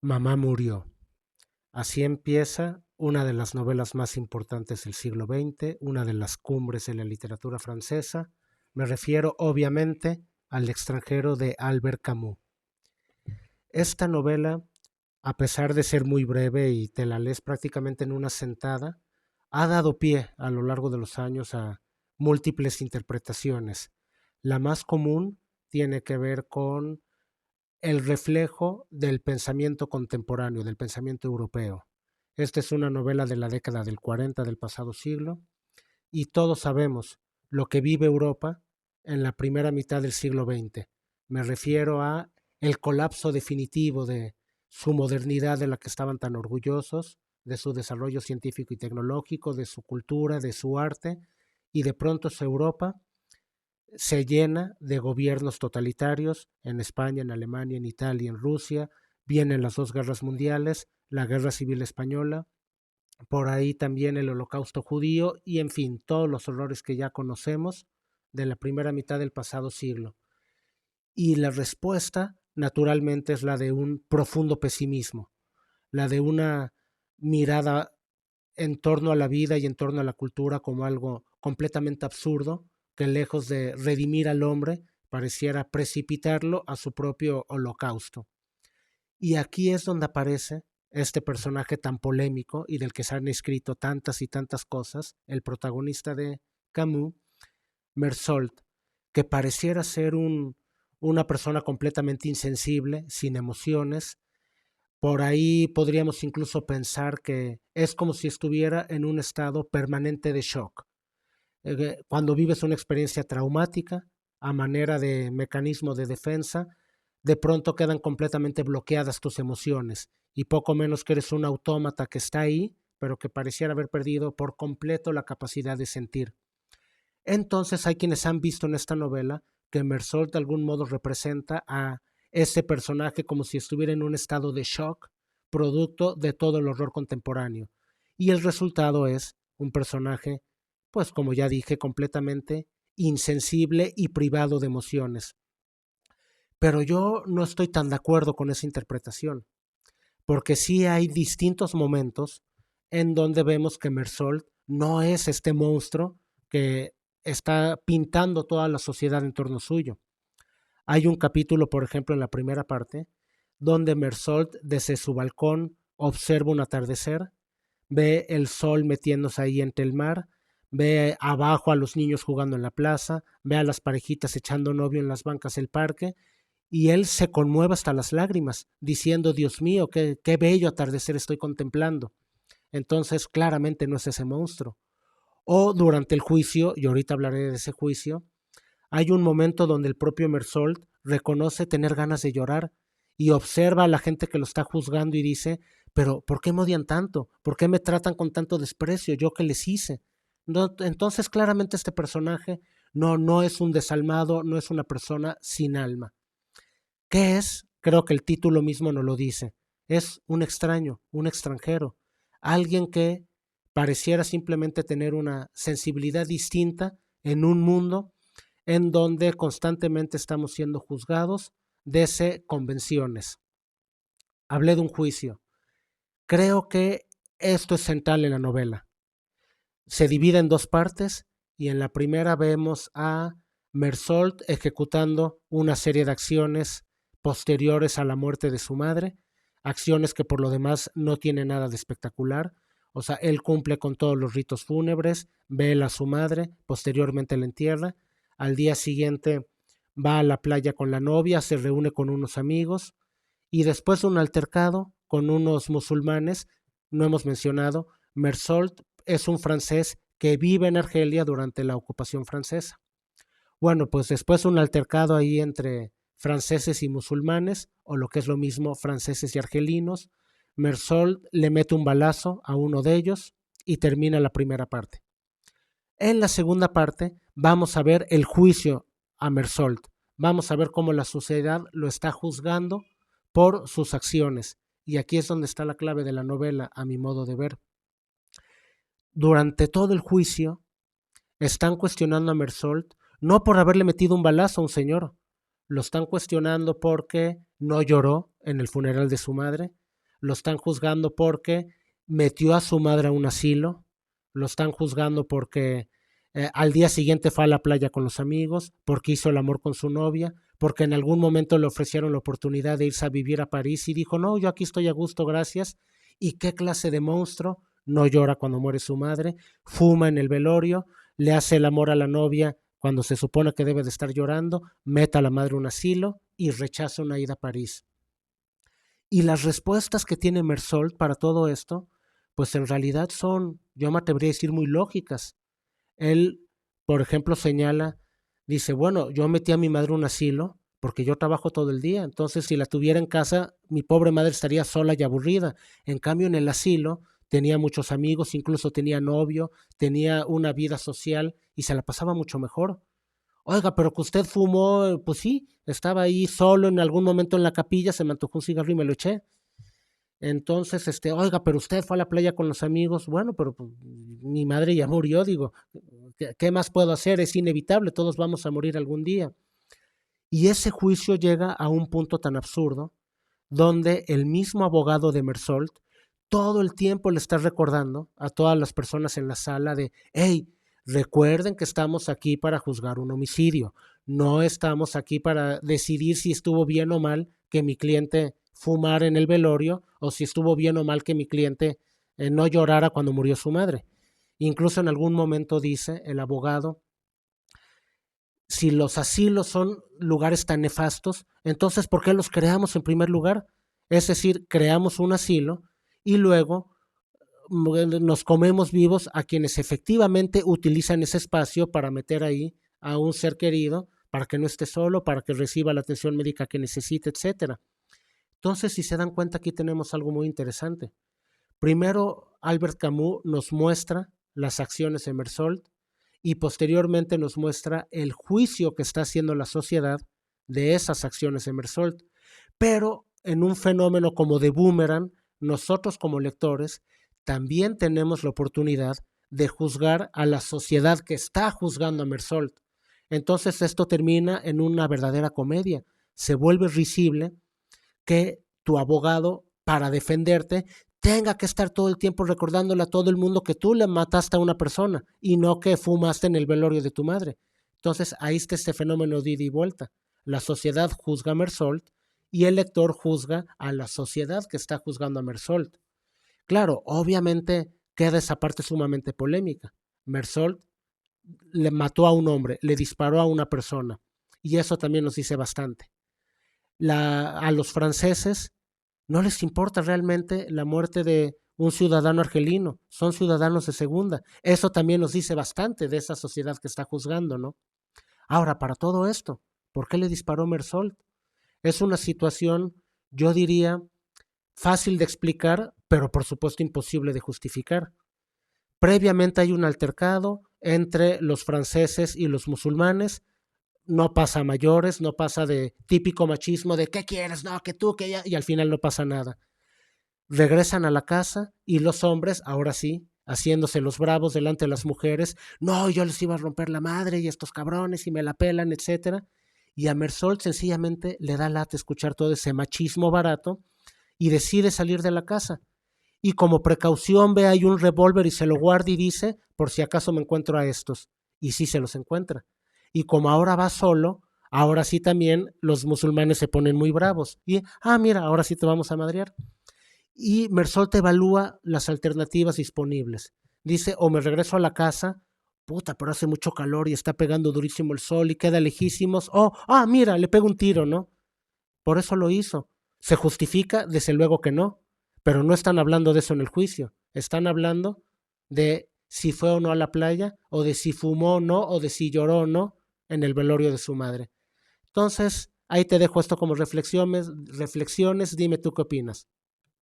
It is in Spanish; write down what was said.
Mamá murió. Así empieza una de las novelas más importantes del siglo XX, una de las cumbres de la literatura francesa. Me refiero, obviamente, al extranjero de Albert Camus. Esta novela, a pesar de ser muy breve y te la lees prácticamente en una sentada, ha dado pie a lo largo de los años a múltiples interpretaciones. La más común tiene que ver con el reflejo del pensamiento contemporáneo, del pensamiento europeo. Esta es una novela de la década del 40 del pasado siglo y todos sabemos lo que vive Europa en la primera mitad del siglo XX. Me refiero a el colapso definitivo de su modernidad de la que estaban tan orgullosos, de su desarrollo científico y tecnológico, de su cultura, de su arte, y de pronto su Europa se llena de gobiernos totalitarios en España, en Alemania, en Italia, en Rusia. Vienen las dos guerras mundiales, la guerra civil española, por ahí también el holocausto judío y en fin, todos los horrores que ya conocemos de la primera mitad del pasado siglo. Y la respuesta, naturalmente, es la de un profundo pesimismo, la de una mirada en torno a la vida y en torno a la cultura como algo completamente absurdo, que lejos de redimir al hombre, pareciera precipitarlo a su propio holocausto. Y aquí es donde aparece este personaje tan polémico y del que se han escrito tantas y tantas cosas, el protagonista de Camus, Mersault, que pareciera ser una persona completamente insensible, sin emociones. Por ahí podríamos incluso pensar que es como si estuviera en un estado permanente de shock. Cuando vives una experiencia traumática, a manera de mecanismo de defensa, de pronto quedan completamente bloqueadas tus emociones y poco menos que eres un autómata que está ahí, pero que pareciera haber perdido por completo la capacidad de sentir. Entonces hay quienes han visto en esta novela que Mersault de algún modo representa a ese personaje como si estuviera en un estado de shock, producto de todo el horror contemporáneo. Y el resultado es un personaje, pues como ya dije, completamente insensible y privado de emociones. Pero yo no estoy tan de acuerdo con esa interpretación, porque sí hay distintos momentos en donde vemos que Mersault no es este monstruo que está pintando toda la sociedad en torno suyo. Hay un capítulo, por ejemplo, en la primera parte, donde Mersault desde su balcón observa un atardecer, ve el sol metiéndose ahí entre el mar, ve abajo a los niños jugando en la plaza, ve a las parejitas echando novio en las bancas del parque y él se conmueve hasta las lágrimas, diciendo, Dios mío, qué bello atardecer estoy contemplando. Entonces, claramente no es ese monstruo. O durante el juicio, y ahorita hablaré de ese juicio, hay un momento donde el propio Mersault reconoce tener ganas de llorar y observa a la gente que lo está juzgando y dice, pero ¿por qué me odian tanto? ¿Por qué me tratan con tanto desprecio? ¿Yo qué les hice? No, entonces, claramente este personaje no es un desalmado, no es una persona sin alma. ¿Qué es? Creo que el título mismo nos lo dice. Es un extraño, un extranjero, alguien que pareciera simplemente tener una sensibilidad distinta en un mundo en donde constantemente estamos siendo juzgados desde convenciones. Hablé de un juicio. Creo que esto es central en la novela. Se divide en dos partes y en la primera vemos a Mersault ejecutando una serie de acciones posteriores a la muerte de su madre, acciones que por lo demás no tienen nada de espectacular. O sea, él cumple con todos los ritos fúnebres, vela a su madre, posteriormente la entierra. Al día siguiente va a la playa con la novia, se reúne con unos amigos y después de un altercado con unos musulmanes, no hemos mencionado, Mersault es un francés que vive en Argelia durante la ocupación francesa. Bueno, pues después un altercado ahí entre franceses y musulmanes, o lo que es lo mismo, franceses y argelinos, Mersault le mete un balazo a uno de ellos y termina la primera parte. En la segunda parte vamos a ver el juicio a Mersault. Vamos a ver cómo la sociedad lo está juzgando por sus acciones. Y aquí es donde está la clave de la novela, a mi modo de ver. Durante todo el juicio, están cuestionando a Mersault no por haberle metido un balazo a un señor, lo están cuestionando porque no lloró en el funeral de su madre, lo están juzgando porque metió a su madre a un asilo, lo están juzgando porque al día siguiente fue a la playa con los amigos, porque hizo el amor con su novia, porque en algún momento le ofrecieron la oportunidad de irse a vivir a París y dijo, no, yo aquí estoy a gusto, gracias. ¿Y qué clase de monstruo? No llora cuando muere su madre, fuma en el velorio, le hace el amor a la novia cuando se supone que debe de estar llorando, mete a la madre a un asilo y rechaza una ida a París. Y las respuestas que tiene Mersault para todo esto, pues en realidad son, yo me atrevería a decir, muy lógicas. Él, por ejemplo, señala, dice, bueno, yo metí a mi madre a un asilo porque yo trabajo todo el día, entonces si la tuviera en casa, mi pobre madre estaría sola y aburrida. En cambio, en el asilo tenía muchos amigos, incluso tenía novio, tenía una vida social y se la pasaba mucho mejor. Oiga, pero que usted fumó, pues sí, estaba ahí solo en algún momento en la capilla, se me antojó un cigarro y me lo eché. Entonces, oiga, pero usted fue a la playa con los amigos. Bueno, pero pues, mi madre ya murió, digo, ¿qué más puedo hacer? Es inevitable, todos vamos a morir algún día. Y ese juicio llega a un punto tan absurdo, donde el mismo abogado de Mersault todo el tiempo le está recordando a todas las personas en la sala de, hey, recuerden que estamos aquí para juzgar un homicidio, no estamos aquí para decidir si estuvo bien o mal que mi cliente fumara en el velorio o si estuvo bien o mal que mi cliente no llorara cuando murió su madre. Incluso en algún momento dice el abogado, si los asilos son lugares tan nefastos, entonces ¿por qué los creamos en primer lugar? Es decir, creamos un asilo y luego nos comemos vivos a quienes efectivamente utilizan ese espacio para meter ahí a un ser querido, para que no esté solo, para que reciba la atención médica que necesite, etcétera. Entonces, si se dan cuenta, aquí tenemos algo muy interesante. Primero, Albert Camus nos muestra las acciones de Mersault y posteriormente nos muestra el juicio que está haciendo la sociedad de esas acciones de Mersault. Pero en un fenómeno como de boomerang, nosotros como lectores también tenemos la oportunidad de juzgar a la sociedad que está juzgando a Mersault. Entonces esto termina en una verdadera comedia. Se vuelve risible que tu abogado, para defenderte, tenga que estar todo el tiempo recordándole a todo el mundo que tú le mataste a una persona y no que fumaste en el velorio de tu madre. Entonces ahí está este fenómeno de ida y vuelta. La sociedad juzga a Mersault y el lector juzga a la sociedad que está juzgando a Mersault. Claro, obviamente queda esa parte sumamente polémica. Mersault le mató a un hombre, le disparó a una persona y eso también nos dice bastante. A los franceses no les importa realmente la muerte de un ciudadano argelino, son ciudadanos de segunda. Eso también nos dice bastante de esa sociedad que está juzgando, ¿no? Ahora, para todo esto, ¿por qué le disparó Mersault? Es una situación, yo diría, fácil de explicar, pero por supuesto imposible de justificar. Previamente hay un altercado entre los franceses y los musulmanes, no pasa a mayores, no pasa de típico machismo de ¿qué quieres? No, que tú, que ya, y al final no pasa nada. Regresan a la casa y los hombres, ahora sí, haciéndose los bravos delante de las mujeres, no, yo les iba a romper la madre y estos cabrones y me la pelan, etcétera. Y a Mersault sencillamente le da lata escuchar todo ese machismo barato y decide salir de la casa. Y como precaución ve ahí un revólver y se lo guarda y dice, por si acaso me encuentro a estos. Y sí se los encuentra. Y como ahora va solo, ahora sí también los musulmanes se ponen muy bravos. Y, mira, ahora sí te vamos a madrear. Y Mersault evalúa las alternativas disponibles. Dice, o me regreso a la casa, puta, pero hace mucho calor y está pegando durísimo el sol y queda lejísimos. Mira, le pego un tiro, ¿no? Por eso lo hizo. ¿Se justifica? Desde luego que no. Pero no están hablando de eso en el juicio. Están hablando de si fue o no a la playa, o de si fumó o no, o de si lloró o no en el velorio de su madre. Entonces, ahí te dejo esto como reflexiones. Dime tú qué opinas.